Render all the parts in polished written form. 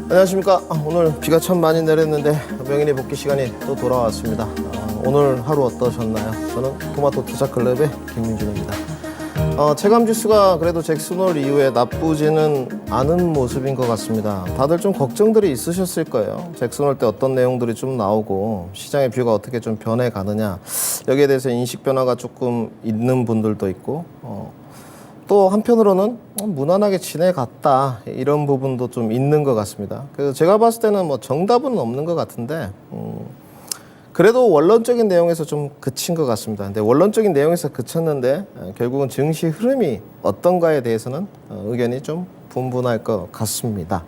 안녕하십니까. 오늘 비가 참 많이 내렸는데 명인이 복귀 시간이 또 돌아왔습니다. 오늘 하루 어떠셨나요? 저는 토마토 투자클럽의 김민준입니다. 체감지수가 그래도 잭슨홀 이후에 나쁘지는 않은 모습인 것 같습니다. 다들 좀 걱정들이 있으셨을 거예요. 잭슨홀 때 어떤 내용들이 좀 나오고 시장의 뷰가 어떻게 좀 변해가느냐, 여기에 대해서 인식 변화가 조금 있는 분들도 있고, 또 한편으로는 무난하게 지내갔다, 이런 부분도 좀 있는 것 같습니다. 그래서 제가 봤을 때는 뭐 정답은 없는 것 같은데, 그래도 원론적인 내용에서 좀 그친 것 같습니다. 근데 원론적인 내용에서 그쳤는데 결국은 증시 흐름이 어떤가에 대해서는 의견이 좀 분분할 것 같습니다.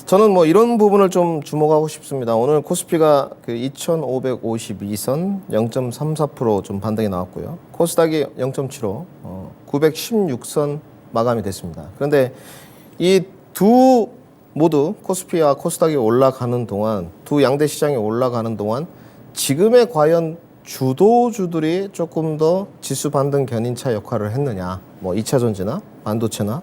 저는 뭐 이런 부분을 좀 주목하고 싶습니다. 오늘 코스피가 그 2,552선 0.34% 좀 반등이 나왔고요. 코스닥이 0.75, 916선 마감이 됐습니다. 그런데 이 두 모두 코스피와 코스닥이 올라가는 동안, 두 양대 시장이 올라가는 동안 지금의 과연 주도주들이 조금 더 지수 반등 견인차 역할을 했느냐, 뭐 2차 전지나 반도체나,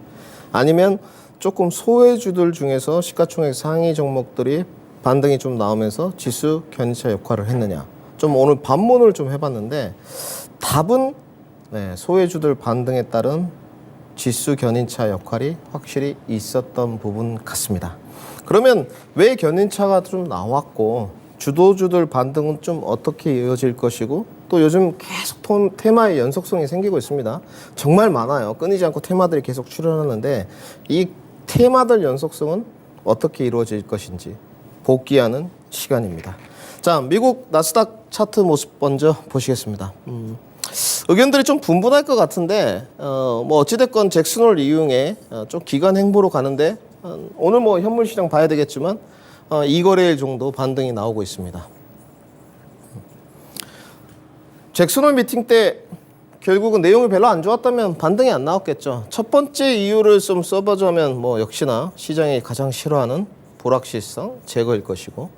아니면 조금 소외주들 중에서 시가총액 상위 종목들이 반등이 좀 나오면서 지수 견인차 역할을 했느냐, 좀 오늘 반문을 좀 해봤는데 답은 소외주들 반등에 따른 지수 견인차 역할이 확실히 있었던 부분 같습니다. 그러면 왜 견인차가 좀 나왔고 주도주들 반등은 좀 어떻게 이어질 것이고, 또 요즘 계속 테마의 연속성이 생기고 있습니다. 정말 많아요. 끊이지 않고 테마들이 계속 출현하는데 이 테마들 연속성은 어떻게 이루어질 것인지 복귀하는 시간입니다. 자, 미국 나스닥 차트 모습 먼저 보시겠습니다. 의견들이 좀 분분할 것 같은데 뭐 어찌됐건 잭슨홀 이후에 좀 기간 행보로 가는데 오늘 뭐 현물 시장 봐야 되겠지만 2거래일 정도 반등이 나오고 있습니다. 잭슨홀 미팅 때 결국은 내용이 별로 안 좋았다면 반등이 안 나왔겠죠. 첫 번째 이유를 좀 써보자면 뭐 역시나 시장이 가장 싫어하는 불확실성 제거일 것이고,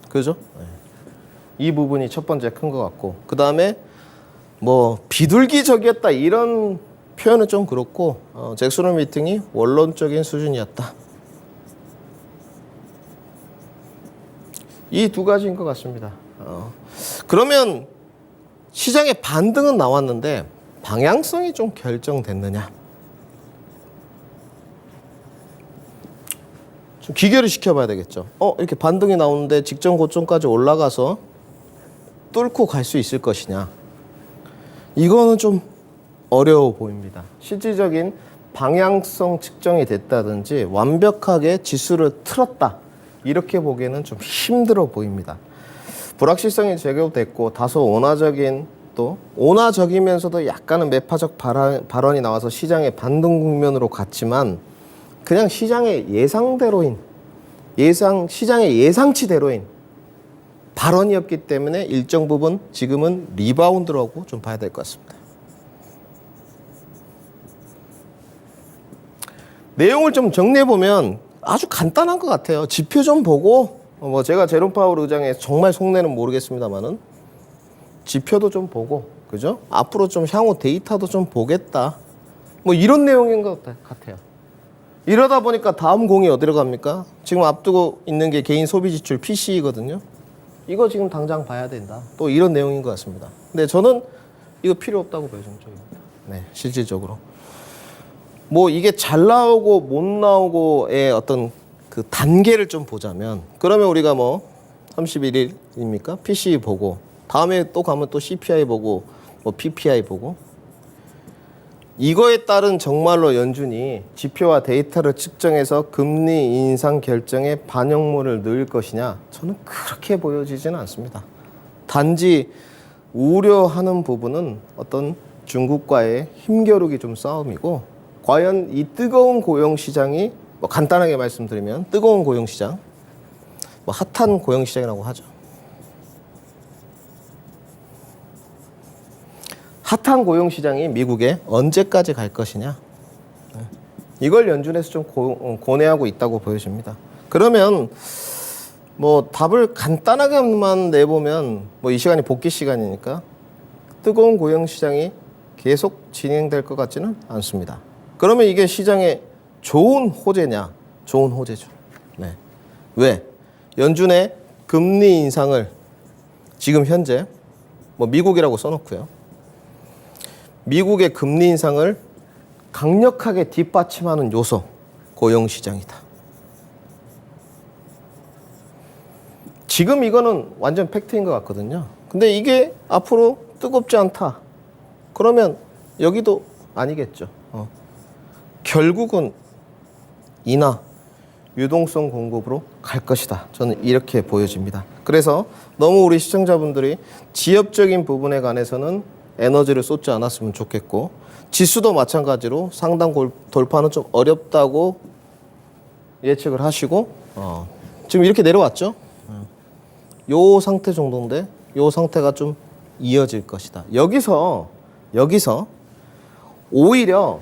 그죠? 이 부분이 첫 번째 큰 것 같고, 그 다음에 뭐 비둘기적이었다 이런 표현은 좀 그렇고, 잭슨홀 미팅이 원론적인 수준이었다, 이 두 가지인 것 같습니다. 그러면 시장의 반등은 나왔는데 방향성이 좀 결정됐느냐, 좀 기계를 시켜봐야 되겠죠. 이렇게 반등이 나오는데 직전 고점까지 올라가서 뚫고 갈 수 있을 것이냐, 이거는 좀 어려워 보입니다. 실질적인 방향성 측정이 됐다든지 완벽하게 지수를 틀었다, 이렇게 보기에는 좀 힘들어 보입니다. 불확실성이 제거됐고 다소 온화적인, 또 온화적이면서도 약간은 매파적 발언이 나와서 시장의 반등 국면으로 갔지만 그냥 시장의 예상대로인, 시장의 예상치대로인 발언이었기 때문에 일정 부분 지금은 리바운드라고 좀 봐야 될 것 같습니다. 내용을 좀 정리해보면 아주 간단한 것 같아요. 지표 좀 보고, 뭐 제가 제롬 파월 의장의 정말 속내는 모르겠습니다만은 지표도 좀 보고, 그죠? 앞으로 좀 향후 데이터도 좀 보겠다, 뭐 이런 내용인 것 같아요. 이러다 보니까 다음 공이 어디로 갑니까? 지금 앞두고 있는 게 개인 소비 지출 PCE거든요. 이거 지금 당장 봐야 된다, 또 이런 내용인 것 같습니다. 근데 저는 이거 필요 없다고 봐요, 정적입니다. 네, 실질적으로. 뭐 이게 잘 나오고 못 나오고의 어떤 그 단계를 좀 보자면, 그러면 우리가 뭐 31일입니까? PCE 보고, 다음에 또 가면 또 CPI 보고, 뭐 PPI 보고, 이거에 따른 정말로 연준이 지표와 데이터를 측정해서 금리 인상 결정에 반영물을 넣을 것이냐, 저는 그렇게 보여지지는 않습니다. 단지 우려하는 부분은 어떤 중국과의 힘겨루기 좀 싸움이고, 과연 이 뜨거운 고용시장이, 뭐 간단하게 말씀드리면 뜨거운 고용시장, 뭐 핫한 고용시장이라고 하죠. 핫한 고용시장이 미국에 언제까지 갈 것이냐, 이걸 연준에서 좀 고뇌하고 있다고 보여집니다. 그러면 뭐 답을 간단하게만 내보면, 뭐 이 시간이 복귀 시간이니까 뜨거운 고용시장이 계속 진행될 것 같지는 않습니다. 그러면 이게 시장의 좋은 호재냐? 좋은 호재죠. 네. 왜? 연준의 금리 인상을 지금 현재 뭐 미국이라고 써놓고요. 미국의 금리 인상을 강력하게 뒷받침하는 요소, 고용시장이다. 지금 이거는 완전 팩트인 것 같거든요. 근데 이게 앞으로 뜨겁지 않다. 그러면 여기도 아니겠죠. 결국은 인하, 유동성 공급으로 갈 것이다. 저는 이렇게 보여집니다. 그래서 너무 우리 시청자분들이 지엽적인 부분에 관해서는 에너지를 쏟지 않았으면 좋겠고, 지수도 마찬가지로 상당 돌파는 좀 어렵다고 예측을 하시고, 지금 이렇게 내려왔죠. 요 상태 정도인데 요 상태가 좀 이어질 것이다. 여기서 오히려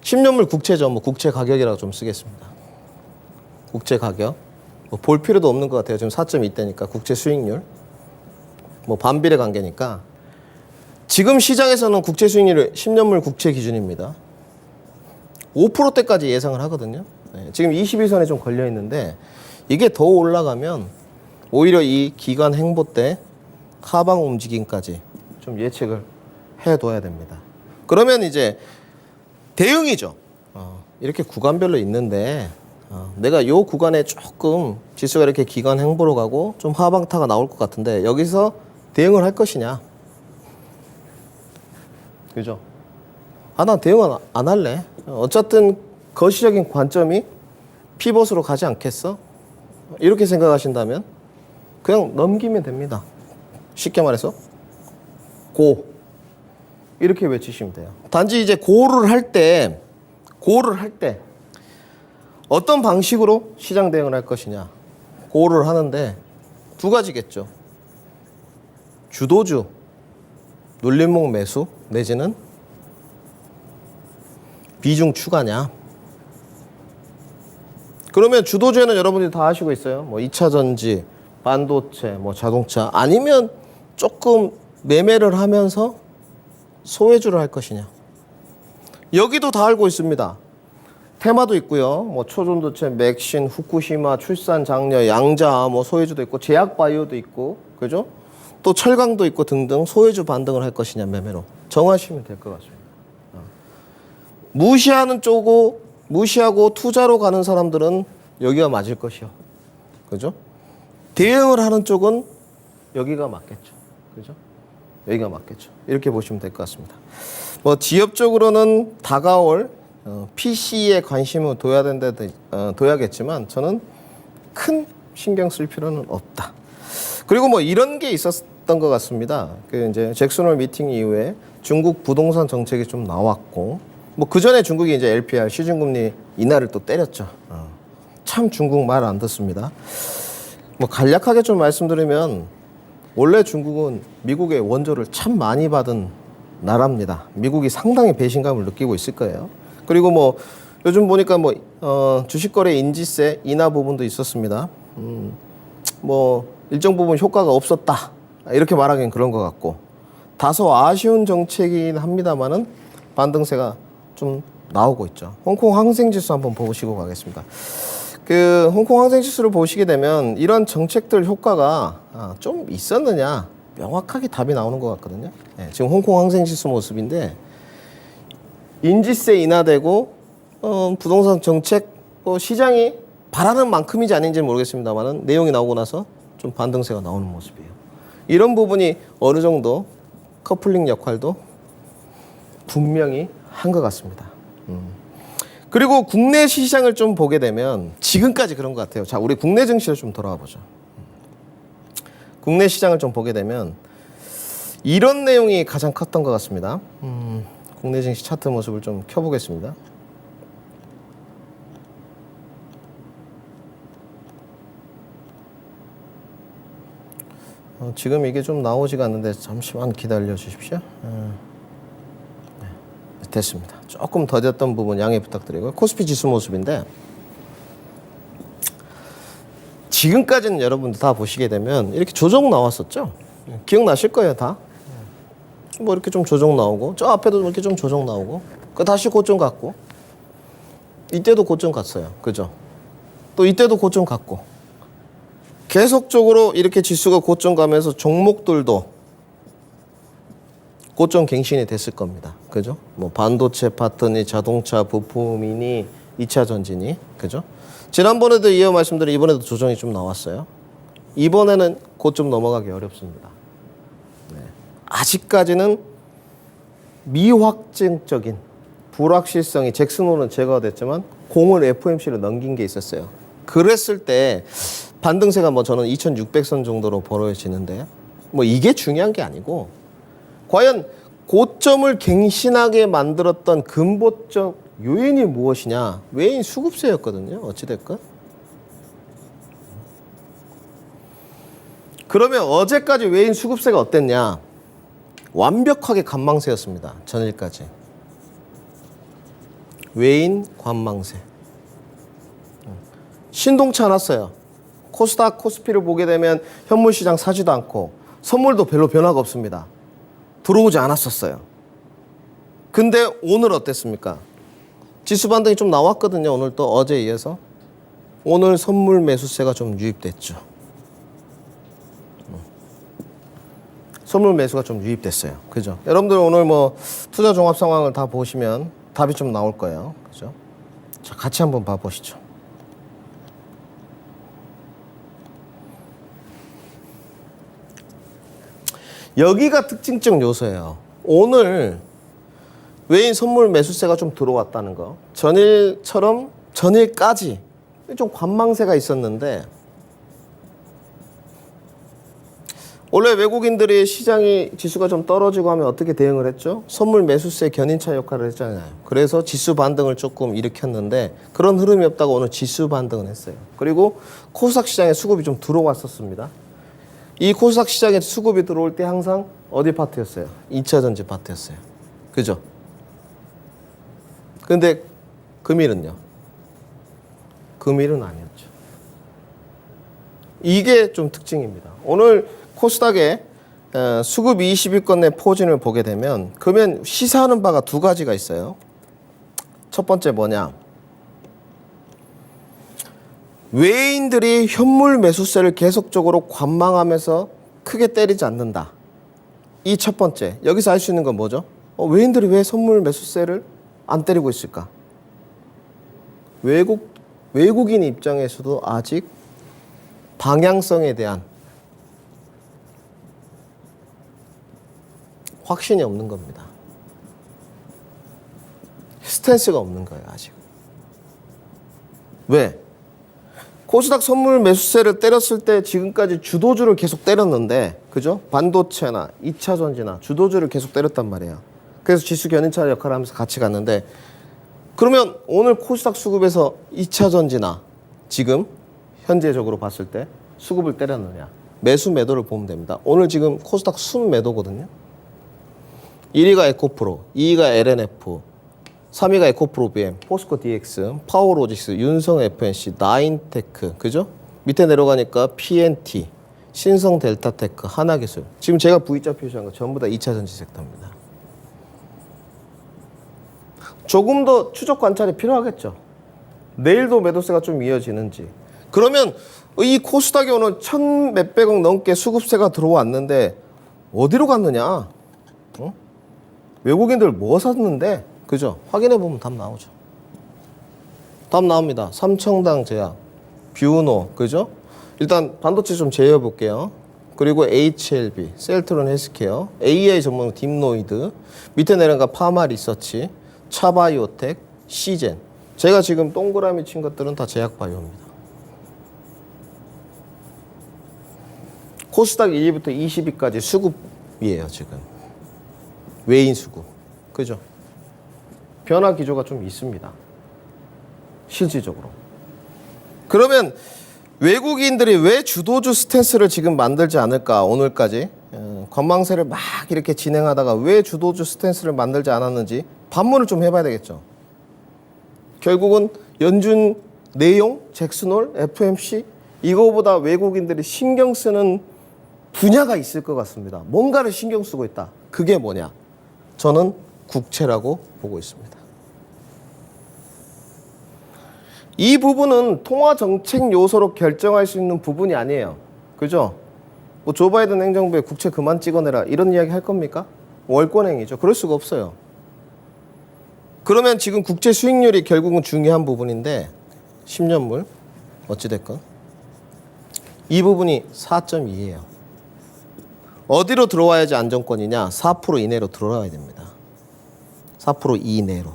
10년물 국채죠. 뭐 국채 가격이라고 좀 쓰겠습니다. 국채 가격. 뭐 볼 필요도 없는 것 같아요. 지금 4.2대니까 국채 수익률. 뭐 반비례 관계니까. 지금 시장에서는 국채 수익률이 10년물 국채 기준입니다. 5%대까지 예상을 하거든요. 네, 지금 21선에 좀 걸려 있는데 이게 더 올라가면 오히려 이 기간 행보 때 하방 움직임까지 좀 예측을 해둬야 됩니다. 그러면 이제 대응이죠. 이렇게 구간별로 있는데 내가 이 구간에 조금 지수가 이렇게 기간 행보로 가고 좀 하방타가 나올 것 같은데 여기서 대응을 할 것이냐. 그죠? 난 대응 안 할래. 어쨌든 거시적인 관점이 피벗으로 가지 않겠어? 이렇게 생각하신다면 그냥 넘기면 됩니다. 쉽게 말해서 고 이렇게 외치시면 돼요. 단지 이제 고를 할 때 어떤 방식으로 시장 대응을 할 것이냐. 고를 하는데 두 가지겠죠. 주도주 눌림목 매수 내지는 비중 추가냐. 그러면 주도주에는 여러분들이 다 아시고 있어요. 뭐 2차 전지, 반도체, 뭐 자동차 아니면 조금 매매를 하면서 소외주를 할 것이냐. 여기도 다 알고 있습니다. 테마도 있고요. 뭐 초전도체, 맥신, 후쿠시마, 출산, 장려, 양자, 뭐 소외주도 있고 제약바이오도 있고, 그죠? 또 철강도 있고 등등 소외주 반등을 할 것이냐 매매로 정하시면 될 것 같습니다. 무시하고 투자로 가는 사람들은 여기가 맞을 것이요. 그죠? 대응을 하는 쪽은 여기가 맞겠죠. 그죠? 여기가 맞겠죠. 이렇게 보시면 될 것 같습니다. 뭐 지엽적으로는 다가올 PC에 관심을 둬야겠지만 저는 큰 신경 쓸 필요는 없다. 그리고 뭐 이런 게 있었던 것 같습니다. 그 이제 잭슨홀 미팅 이후에 중국 부동산 정책이 좀 나왔고, 뭐 그 전에 중국이 이제 LPR 시중금리 인하를 또 때렸죠. 참 중국 말 안 듣습니다. 뭐 간략하게 좀 말씀드리면 원래 중국은 미국의 원조를 참 많이 받은 나라입니다. 미국이 상당히 배신감을 느끼고 있을 거예요. 그리고 뭐 요즘 보니까 뭐 주식거래 인지세 인하 부분도 있었습니다. 뭐 일정 부분 효과가 없었다 이렇게 말하기엔 그런 것 같고, 다소 아쉬운 정책이긴 합니다만은 반등세가 좀 나오고 있죠. 홍콩 항생지수 한번 보시고 가겠습니다. 그 홍콩 항생지수를 보시게 되면 이런 정책들 효과가 좀 있었느냐 명확하게 답이 나오는 것 같거든요. 네, 지금 홍콩 항생지수 모습인데 인지세 인하되고 부동산 정책 시장이 바라는 만큼인지 아닌지 모르겠습니다만은 내용이 나오고 나서 좀 반등세가 나오는 모습이에요. 이런 부분이 어느 정도 커플링 역할도 분명히 한 것 같습니다. 그리고 국내 시장을 좀 보게 되면 지금까지 그런 것 같아요. 자, 우리 국내 증시를 좀 돌아와 보죠. 국내 시장을 좀 보게 되면 이런 내용이 가장 컸던 것 같습니다. 국내 증시 차트 모습을 좀 켜보겠습니다. 지금 이게 좀 나오지가 않는데 잠시만 기다려 주십시오. 네, 됐습니다. 조금 더뎠던 부분 양해 부탁드리고요. 코스피 지수 모습인데 지금까지는 여러분들 다 보시게 되면 이렇게 조정 나왔었죠. 기억나실 거예요, 다. 뭐 이렇게 좀 조정 나오고 저 앞에도 이렇게 좀 조정 나오고 그 다시 고점 갔고 이때도 고점 갔어요. 그죠? 또 이때도 고점 갔고 계속적으로 이렇게 지수가 고점 가면서 종목들도 고점 갱신이 됐을 겁니다. 그죠? 뭐 반도체 파트니 자동차 부품이니 2차 전지니 그죠? 지난번에도 이어 말씀드린 이번에도 조정이 좀 나왔어요. 이번에는 고점 넘어가기 어렵습니다. 네. 아직까지는 미확증적인 불확실성이 잭슨홀은 제거됐지만 공을 FOMC로 넘긴 게 있었어요. 그랬을 때 반등세가 뭐 저는 2600선 정도로 벌어지는데 뭐 이게 중요한 게 아니고 과연 고점을 갱신하게 만들었던 근본적 요인이 무엇이냐? 외인 수급세였거든요. 어찌됐건. 그러면 어제까지 외인 수급세가 어땠냐? 완벽하게 관망세였습니다. 전일까지. 외인 관망세. 신동치 않았어요. 코스닥, 코스피를 보게 되면 현물시장 사지도 않고 선물도 별로 변화가 없습니다. 들어오지 않았었어요. 근데 오늘 어땠습니까? 지수 반등이 좀 나왔거든요. 오늘 또 어제에 이어서. 오늘 선물 매수세가 좀 유입됐죠. 선물 매수가 좀 유입됐어요. 그죠? 여러분들 오늘 뭐 투자 종합 상황을 다 보시면 답이 좀 나올 거예요. 그죠? 자, 같이 한번 봐보시죠. 여기가 특징적 요소예요. 오늘 외인 선물 매수세가 좀 들어왔다는 거. 전일처럼 전일까지 좀 관망세가 있었는데 원래 외국인들이 시장이 지수가 좀 떨어지고 하면 어떻게 대응을 했죠? 선물 매수세 견인차 역할을 했잖아요. 그래서 지수 반등을 조금 일으켰는데 그런 흐름이 없다고 오늘 지수 반등을 했어요. 그리고 코스닥 시장에 수급이 좀 들어왔었습니다. 이 코스닥 시장에 수급이 들어올 때 항상 어디 파트였어요? 2차 전지 파트였어요. 그죠? 근데 금일은요? 금일은 아니었죠. 이게 좀 특징입니다. 오늘 코스닥의 수급 20위권 내 포진을 보게 되면 그러면 시사하는 바가 두 가지가 있어요. 첫 번째 뭐냐? 외인들이 현물 매수세를 계속적으로 관망하면서 크게 때리지 않는다. 이 첫 번째. 여기서 알 수 있는 건 뭐죠? 외인들이 왜 선물 매수세를 안 때리고 있을까? 외국인 입장에서도 아직 방향성에 대한 확신이 없는 겁니다. 스탠스가 없는 거예요, 아직. 왜? 코스닥 선물 매수세를 때렸을 때 지금까지 주도주를 계속 때렸는데, 그죠? 반도체나 2차 전지나 주도주를 계속 때렸단 말이에요. 그래서 지수 견인차 역할을 하면서 같이 갔는데, 그러면 오늘 코스닥 수급에서 2차 전지나 지금 현재적으로 봤을 때 수급을 때렸느냐? 매수 매도를 보면 됩니다. 오늘 지금 코스닥 순 매도거든요. 1위가 에코프로, 2위가 LNF, 3위가 에코프로 BM, 포스코 DX, 파워로직스, 윤성 FNC, 나인테크, 그죠? 밑에 내려가니까 PNT, 신성 델타테크, 하나기술. 지금 제가 V자 표시한 거 전부 다 2차 전지 섹터입니다. 조금 더 추적 관찰이 필요하겠죠. 내일도 매도세가 좀 이어지는지. 그러면 이 코스닥에 오늘 1,몇백억 넘게 수급세가 들어왔는데 어디로 갔느냐? 외국인들 뭐 샀는데? 그죠? 확인해 보면 답 나오죠. 답 나옵니다. 삼청당 제약, 뷰노, 그죠? 일단 반도체 좀 제외해 볼게요. 그리고 HLB, 셀트론 헬스케어, AI 전문 딥노이드, 밑에 내려가 파마 리서치, 차바이오텍, 시젠. 제가 지금 동그라미 친 것들은 다 제약바이오입니다. 코스닥 1위부터 20위까지 수급이에요, 지금. 외인 수급. 그죠? 변화 기조가 좀 있습니다. 실질적으로. 그러면 외국인들이 왜 주도주 스탠스를 지금 만들지 않을까, 오늘까지? 관망세를 막 이렇게 진행하다가 왜 주도주 스탠스를 만들지 않았는지 반문을 좀 해봐야 되겠죠. 결국은 연준 내용, 잭슨홀, FOMC 이거보다 외국인들이 신경 쓰는 분야가 있을 것 같습니다. 뭔가를 신경 쓰고 있다. 그게 뭐냐? 저는 국채라고 보고 있습니다. 이 부분은 통화정책 요소로 결정할 수 있는 부분이 아니에요. 그죠? 뭐 조 바이든 행정부에 국채 그만 찍어내라 이런 이야기 할 겁니까? 월권행위죠. 그럴 수가 없어요. 그러면 지금 국채 수익률이 결국은 중요한 부분인데 10년물 어찌됐건 이 부분이 4.2예요. 어디로 들어와야지 안정권이냐? 4% 이내로 들어와야 됩니다. 4% 이내로.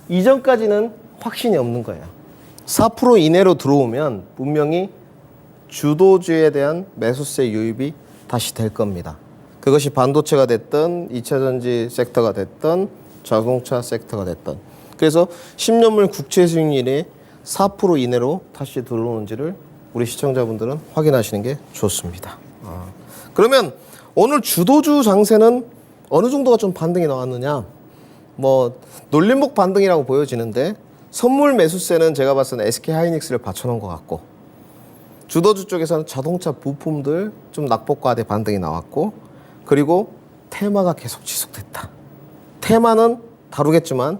이전까지는 확신이 없는 거예요. 4% 이내로 들어오면 분명히 주도주에 대한 매수세 유입이 다시 될 겁니다. 그것이 반도체가 됐든 2차전지 섹터가 됐든 자동차 섹터가 됐든. 그래서 10년물 국채 수익률이 4% 이내로 다시 들어오는지를 우리 시청자분들은 확인하시는 게 좋습니다. 그러면 오늘 주도주 장세는 어느 정도가 좀 반등이 나왔느냐? 뭐 놀림목 반등이라고 보여지는데 선물 매수세는 제가 봤을 때는 SK 하이닉스를 받쳐놓은 것 같고 주도주 쪽에서는 자동차 부품들 좀 낙폭과대 반등이 나왔고 그리고 테마가 계속 지속됐다. 테마는 다루겠지만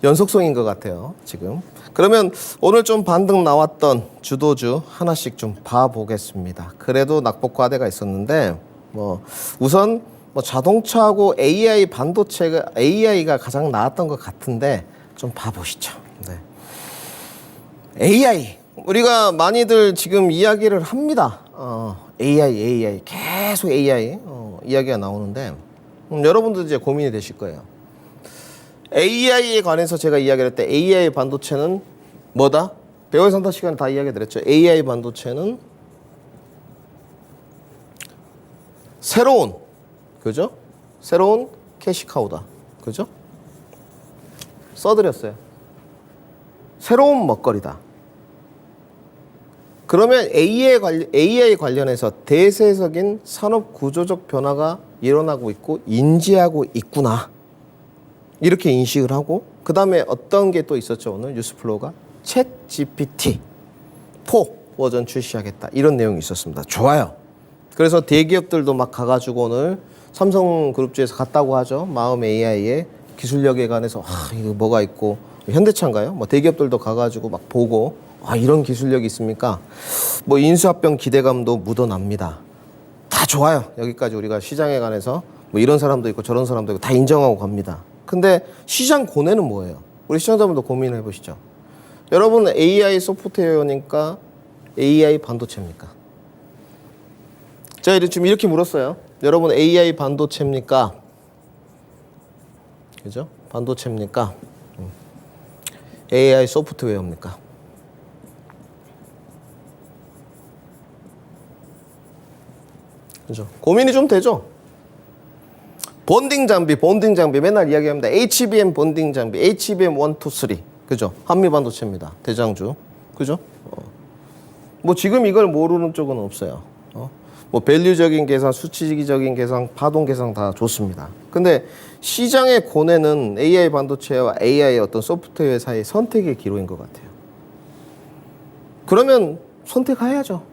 연속성인 것 같아요. 지금. 그러면 오늘 좀 반등 나왔던 주도주 하나씩 좀 봐보겠습니다. 그래도 낙폭과대가 있었는데 뭐 우선 뭐 자동차하고 AI 반도체가 AI가 가장 나았던 것 같은데 좀 봐보시죠. 네. AI 우리가 많이들 지금 이야기를 합니다. AI 계속 AI 이야기가 나오는데 여러분들 이제 고민이 되실 거예요. AI에 관해서 제가 이야기를 할 때 AI 반도체는 뭐다? 배워의 산타 시간에 다 이야기 드렸죠. AI 반도체는 새로운 그죠? 새로운 캐시카우다. 그죠? 써드렸어요. 새로운 먹거리다. 그러면 AI 관련해서 대세적인 산업 구조적 변화가 일어나고 있고 인지하고 있구나. 이렇게 인식을 하고 그 다음에 어떤 게 또 있었죠. 오늘 뉴스플로우가 챗 GPT 4 버전 출시하겠다. 이런 내용이 있었습니다. 좋아요. 그래서 대기업들도 막 가가지고 오늘 삼성그룹주에서 갔다고 하죠. 마음 AI의 기술력에 관해서 이거 뭐가 있고 현대차인가요? 뭐 대기업들도 가가지고 막 보고 이런 기술력이 있습니까? 뭐 인수합병 기대감도 묻어납니다. 다 좋아요. 여기까지 우리가 시장에 관해서 뭐 이런 사람도 있고 저런 사람도 있고 다 인정하고 갑니다. 근데 시장 고뇌는 뭐예요? 우리 시청자분도 고민해 보시죠. 여러분은 AI 소프트웨어니까 AI 반도체입니까? 제가 지금 이렇게 물었어요. 여러분 AI 반도체입니까? 그죠? 반도체입니까? AI 소프트웨어입니까? 그죠? 고민이 좀 되죠? 본딩 장비 맨날 이야기합니다. HBM 본딩 장비, HBM 1, 2, 3. 그죠? 한미 반도체입니다. 대장주. 그죠? 뭐 지금 이걸 모르는 쪽은 없어요. 뭐 밸류적인 계산, 수치적인 계산, 파동 계산 다 좋습니다. 근데 시장의 고뇌는 AI 반도체와 AI 어떤 소프트웨어 사이 선택의 기로인 것 같아요. 그러면 선택해야죠.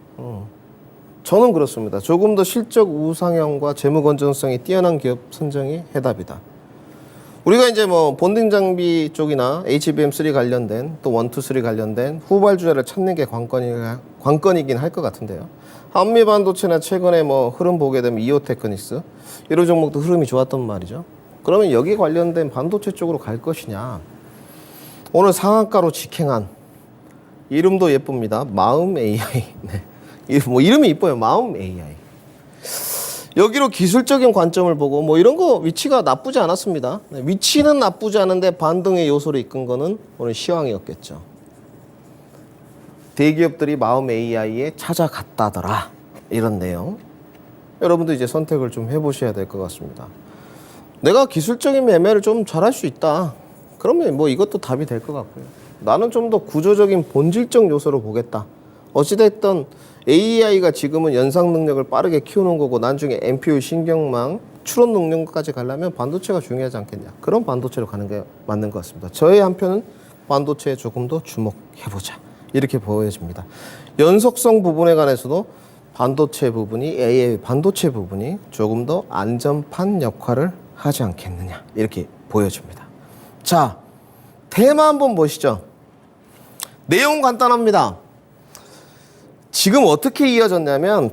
저는 그렇습니다. 조금 더 실적 우상향과 재무 건전성이 뛰어난 기업 선정이 해답이다. 우리가 이제 뭐 본딩 장비 쪽이나 HBM3 관련된 또 1, 2, 3 관련된 후발주자를 찾는 게 관건이긴 할 것 같은데요. 한미 반도체나 최근에 뭐 흐름 보게 되면 이오테크닉스 이런 종목도 흐름이 좋았단 말이죠. 그러면 여기 관련된 반도체 쪽으로 갈 것이냐? 오늘 상한가로 직행한 이름도 예쁩니다. 마음 AI. 네. 뭐 이름이 이뻐요. 마음 AI. 여기로 기술적인 관점을 보고 뭐 이런 거 위치가 나쁘지 않았습니다. 네, 위치는 나쁘지 않은데 반등의 요소를 이끈 거는 오늘 시황이었겠죠. 대기업들이 마음 AI에 찾아갔다더라. 이런 내용. 여러분도 이제 선택을 좀 해보셔야 될 것 같습니다. 내가 기술적인 매매를 좀 잘할 수 있다. 그러면 뭐 이것도 답이 될 것 같고요. 나는 좀 더 구조적인 본질적 요소로 보겠다. 어찌됐든 AI가 지금은 연상 능력을 빠르게 키우는 거고 나중에 NPU 신경망 추론 능력까지 가려면 반도체가 중요하지 않겠냐. 그런 반도체로 가는 게 맞는 것 같습니다. 저의 한편은 반도체에 조금 더 주목해보자. 이렇게 보여집니다. 연속성 부분에 관해서도 반도체 부분이 AI 반도체 부분이 조금 더 안전판 역할을 하지 않겠느냐 이렇게 보여집니다. 자, 테마 한번 보시죠. 내용 간단합니다. 지금 어떻게 이어졌냐면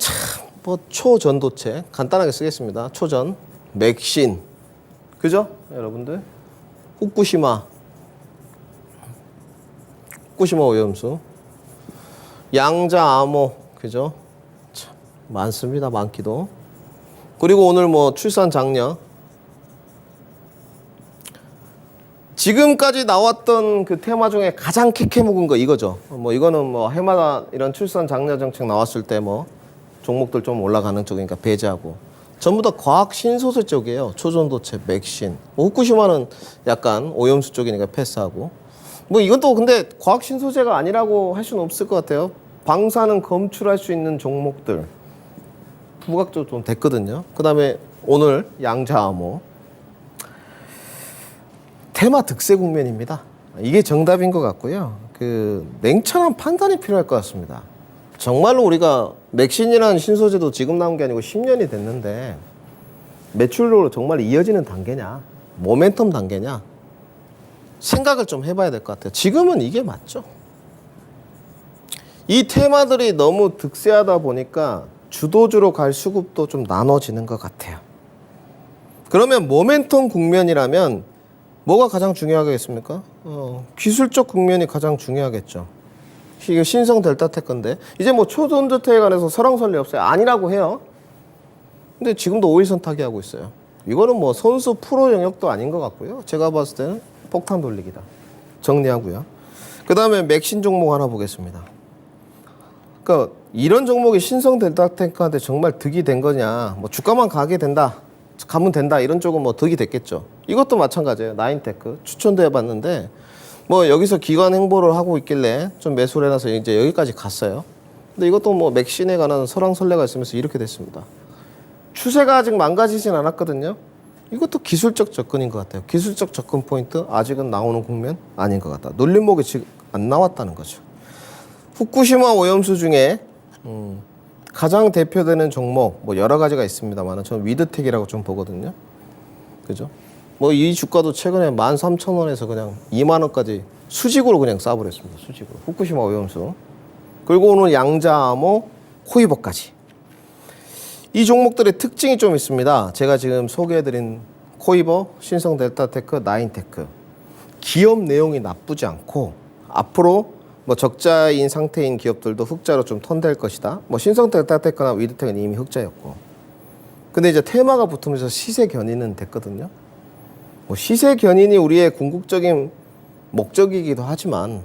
뭐 초전도체 간단하게 쓰겠습니다. 초전, 맥신, 그죠? 여러분들 후쿠시마 오염수, 양자 암호, 그죠? 참 많습니다. 많기도. 그리고 오늘 뭐 출산 장려. 지금까지 나왔던 그 테마 중에 가장 캐캐 묵은 거 이거죠. 뭐 이거는 뭐 해마다 이런 출산 장려 정책 나왔을 때 뭐 종목들 좀 올라가는 쪽이니까 배제하고 전부 다 과학 신소재 쪽이에요. 초전도체, 맥신. 뭐 후쿠시마는 약간 오염수 쪽이니까 패스하고. 뭐 이건 또 근데 과학 신소재가 아니라고 할 수는 없을 것 같아요. 방사능 검출할 수 있는 종목들 부각도 좀 됐거든요. 그다음에 오늘 양자암호. 테마 득세 국면입니다. 이게 정답인 것 같고요. 그 냉철한 판단이 필요할 것 같습니다. 정말로 우리가 맥신이라는 신소재도 지금 나온 게 아니고 10년이 됐는데 매출로 정말 이어지는 단계냐, 모멘텀 단계냐 생각을 좀 해봐야 될 것 같아요. 지금은 이게 맞죠. 이 테마들이 너무 득세하다 보니까 주도주로 갈 수급도 좀 나눠지는 것 같아요. 그러면 모멘텀 국면이라면 뭐가 가장 중요하겠습니까? 기술적 국면이 가장 중요하겠죠. 이게 신성 델타텍 건데 이제 뭐 초전도체에 관해서 설왕설래 없어요. 아니라고 해요. 근데 지금도 5일선 타기하고 있어요. 이거는 뭐 선수 프로 영역도 아닌 것 같고요. 제가 봤을 때는 폭탄 돌리기다. 정리하고요. 그 다음에 맥신 종목 하나 보겠습니다. 그러니까 이런 종목이 신성 델타텍한테 정말 득이 된 거냐. 뭐 주가만 가게 된다. 가면 된다. 이런 쪽은 뭐 득이 됐겠죠. 이것도 마찬가지예요. 나인테크 추천도 해봤는데 뭐 여기서 기관 행보를 하고 있길래 좀 매수를 해놔서 이제 여기까지 갔어요. 근데 이것도 뭐 맥신에 관한 설왕설래가 있으면서 이렇게 됐습니다. 추세가 아직 망가지진 않았거든요. 이것도 기술적 접근인 것 같아요. 기술적 접근 포인트 아직은 나오는 국면 아닌 것 같다. 눌림목이 지금 안 나왔다는 거죠. 후쿠시마 오염수 중에 가장 대표되는 종목 뭐 여러 가지가 있습니다만 저는 위드텍이라고 좀 보거든요. 그죠? 뭐 이 주가도 최근에 13,000원에서 그냥 2만 원까지 수직으로 그냥 싸버렸습니다. 수직으로. 후쿠시마 오염수. 그리고 오늘 양자암호, 코이버까지. 이 종목들의 특징이 좀 있습니다. 제가 지금 소개해드린 코이버, 신성 델타테크, 나인테크. 기업 내용이 나쁘지 않고 앞으로 뭐 적자인 상태인 기업들도 흑자로 좀 턴될 것이다. 뭐 신성 델타테크나 위드텍은 이미 흑자였고. 근데 이제 테마가 붙으면서 시세 견인은 됐거든요. 뭐 시세 견인이 우리의 궁극적인 목적이기도 하지만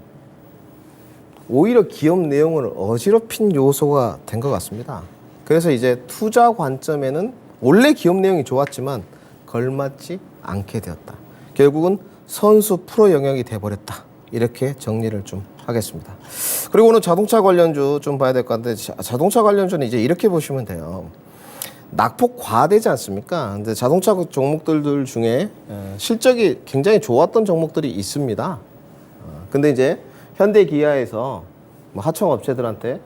오히려 기업 내용을 어지럽힌 요소가 된 것 같습니다. 그래서 이제 투자 관점에는 원래 기업 내용이 좋았지만 걸맞지 않게 되었다. 결국은 선수 프로 영역이 돼버렸다. 이렇게 정리를 좀 하겠습니다. 그리고 오늘 자동차 관련주 좀 봐야 될 것 같은데 자동차 관련주는 이제 이렇게 보시면 돼요. 낙폭 과대지 않습니까? 근데 자동차 종목들 중에 실적이 굉장히 좋았던 종목들이 있습니다. 근데 이제 현대 기아에서 뭐 하청업체들한테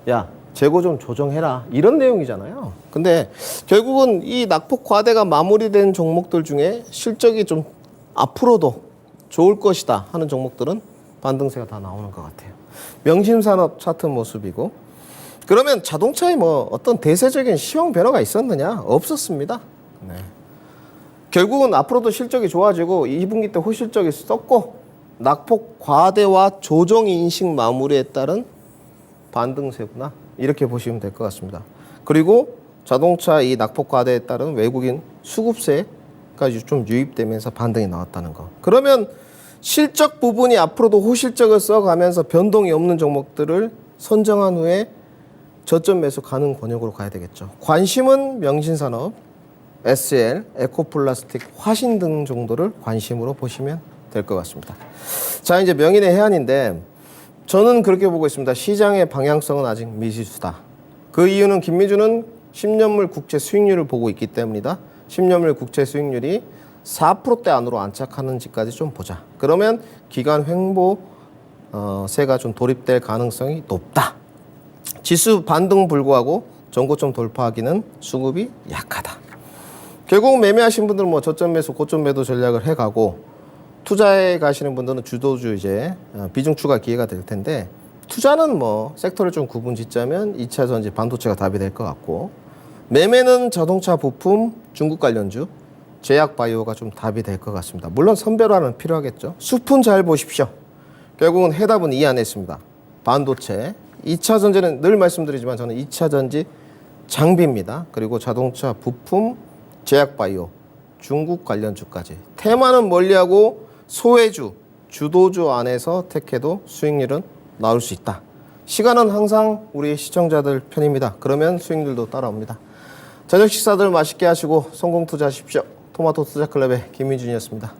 야 재고 좀 조정해라 이런 내용이잖아요. 근데 결국은 이 낙폭 과대가 마무리된 종목들 중에 실적이 좀 앞으로도 좋을 것이다 하는 종목들은 반등세가 다 나오는 것 같아요. 명심산업 차트 모습이고 그러면 자동차에 뭐 어떤 대세적인 시황 변화가 있었느냐? 없었습니다. 네. 결국은 앞으로도 실적이 좋아지고 2분기 때 호실적이 썩고 낙폭 과대와 조정 인식 마무리에 따른 반등세구나. 이렇게 보시면 될 것 같습니다. 그리고 자동차 이 낙폭 과대에 따른 외국인 수급세까지 좀 유입되면서 반등이 나왔다는 거. 그러면 실적 부분이 앞으로도 호실적을 써가면서 변동이 없는 종목들을 선정한 후에 저점 매수 가능 권역으로 가야 되겠죠. 관심은 명신산업, SL, 에코플라스틱, 화신 등 정도를 관심으로 보시면 될 것 같습니다. 자, 이제 명인의 해안인데 저는 그렇게 보고 있습니다. 시장의 방향성은 아직 미지수다. 그 이유는 김미주는 10년물 국채 수익률을 보고 있기 때문이다. 10년물 국채 수익률이 4%대 안으로 안착하는지까지 좀 보자. 그러면 기간 횡보세가 좀 도입될 가능성이 높다. 지수 반등 불구하고 전고점 돌파하기는 수급이 약하다. 결국 매매하신 분들은 뭐 저점 매수, 고점 매도 전략을 해가고 투자해 가시는 분들은 주도주 이제 비중 추가 기회가 될 텐데 투자는 뭐 섹터를 좀 구분 짓자면 2차 전지, 반도체가 답이 될 것 같고 매매는 자동차 부품, 중국 관련주, 제약 바이오가 좀 답이 될 것 같습니다. 물론 선별화는 필요하겠죠. 숲은 잘 보십시오. 결국은 해답은 이 안에 있습니다. 반도체, 2차 전지는 늘 말씀드리지만 저는 2차 전지 장비입니다. 그리고 자동차 부품, 제약 바이오, 중국 관련주까지. 테마는 멀리하고 소외주, 주도주 안에서 택해도 수익률은 나올 수 있다. 시간은 항상 우리 시청자들 편입니다. 그러면 수익률도 따라옵니다. 저녁 식사들 맛있게 하시고 성공 투자하십시오. 토마토 투자클럽의 김민준이었습니다.